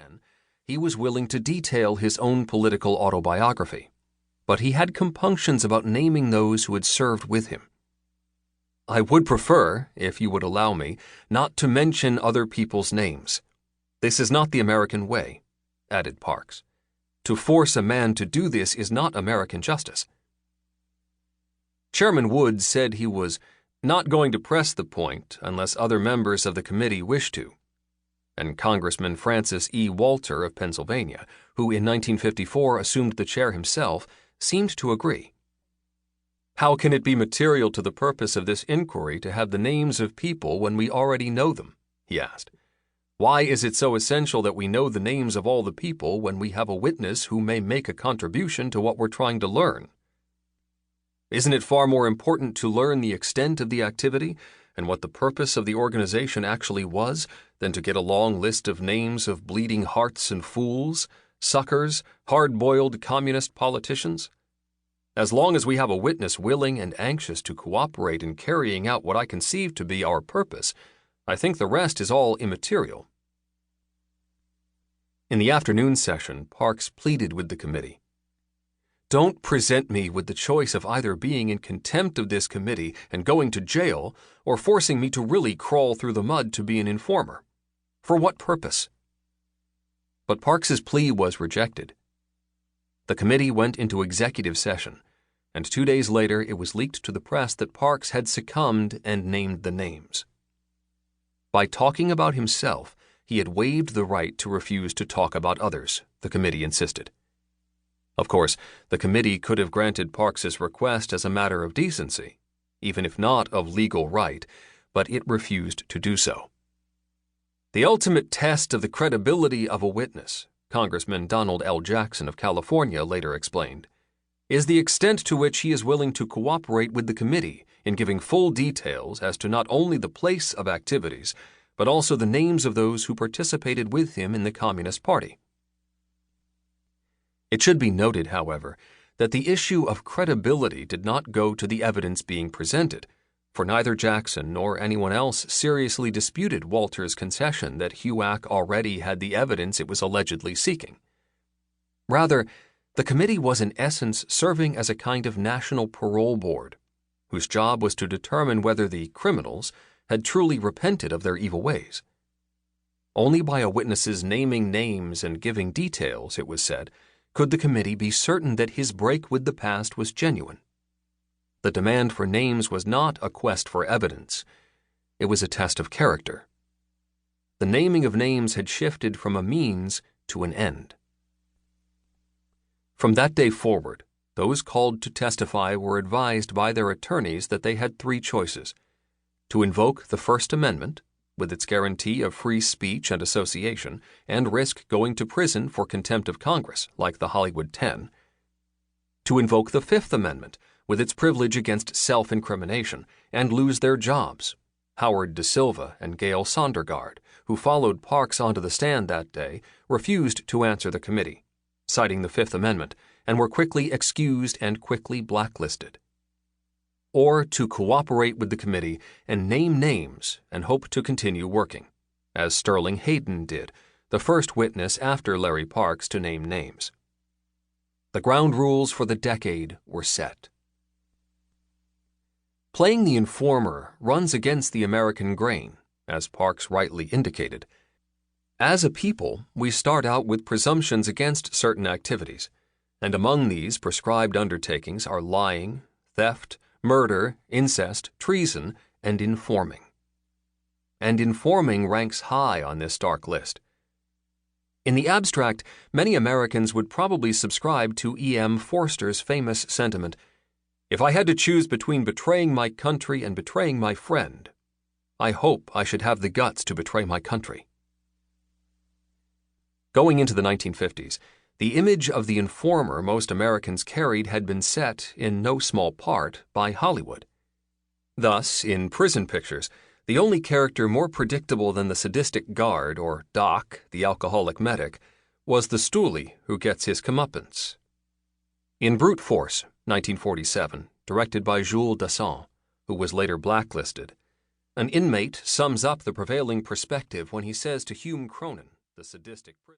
10, he was willing to detail his own political autobiography, but he had compunctions about naming those who had served with him. "I would prefer, if you would allow me, not to mention other people's names. This is not the American way," added Parks. "To force a man to do this is not American justice." Chairman Wood said he was not going to press the point unless other members of the committee wished to, and Congressman Francis E. Walter of Pennsylvania, who in 1954 assumed the chair himself, seemed to agree. "How can it be material to the purpose of this inquiry to have the names of people when we already know them?" he asked. "Why is it so essential that we know the names of all the people when we have a witness who may make a contribution to what we're trying to learn? Isn't it far more important to learn the extent of the activity and what the purpose of the organization actually was than to get a long list of names of bleeding hearts and fools, suckers, hard-boiled communist politicians? As long as we have a witness willing and anxious to cooperate in carrying out what I conceive to be our purpose, I think the rest is all immaterial." In the afternoon session, Parks pleaded with the committee. "Don't present me with the choice of either being in contempt of this committee and going to jail or forcing me to really crawl through the mud to be an informer. For what purpose?" But Parks's plea was rejected. The committee went into executive session, and 2 days later it was leaked to the press that Parks had succumbed and named the names. By talking about himself, he had waived the right to refuse to talk about others, the committee insisted. Of course, the committee could have granted Parks's request as a matter of decency, even if not of legal right, but it refused to do so. "The ultimate test of the credibility of a witness," Congressman Donald L. Jackson of California later explained, "is the extent to which he is willing to cooperate with the committee in giving full details as to not only the place of activities, but also the names of those who participated with him in the Communist Party." It should be noted, however, that the issue of credibility did not go to the evidence being presented, for neither Jackson nor anyone else seriously disputed Walter's concession that HUAC already had the evidence it was allegedly seeking. Rather, the committee was in essence serving as a kind of national parole board, whose job was to determine whether the criminals had truly repented of their evil ways. Only by a witness's naming names and giving details, it was said, could the committee be certain that his break with the past was genuine. The demand for names was not a quest for evidence. It was a test of character. The naming of names had shifted from a means to an end. From that day forward, those called to testify were advised by their attorneys that they had 3 choices: to invoke the First Amendment, with its guarantee of free speech and association, and risk going to prison for contempt of Congress, like the Hollywood 10; to invoke the Fifth Amendment, with its privilege against self-incrimination, and lose their jobs. Howard De Silva and Gail Sondergaard, who followed Parks onto the stand that day, refused to answer the committee, citing the Fifth Amendment, and were quickly excused and quickly blacklisted. Or to cooperate with the committee and name names and hope to continue working, as Sterling Hayden did, the first witness after Larry Parks to name names. The ground rules for the decade were set. Playing the informer runs against the American grain, as Parks rightly indicated. As a people, we start out with presumptions against certain activities, and among these prescribed undertakings are lying, theft, murder, incest, treason, and informing. And informing ranks high on this dark list. In the abstract, many Americans would probably subscribe to E.M. Forster's famous sentiment, "If I had to choose between betraying my country and betraying my friend, I hope I should have the guts to betray my country." Going into the 1950s, the image of the informer most Americans carried had been set, in no small part, by Hollywood. Thus, in prison pictures, the only character more predictable than the sadistic guard, or doc, the alcoholic medic, was the stoolie who gets his comeuppance. In Brute Force, 1947, directed by Jules Dassin, who was later blacklisted, an inmate sums up the prevailing perspective when he says to Hume Cronin, the sadistic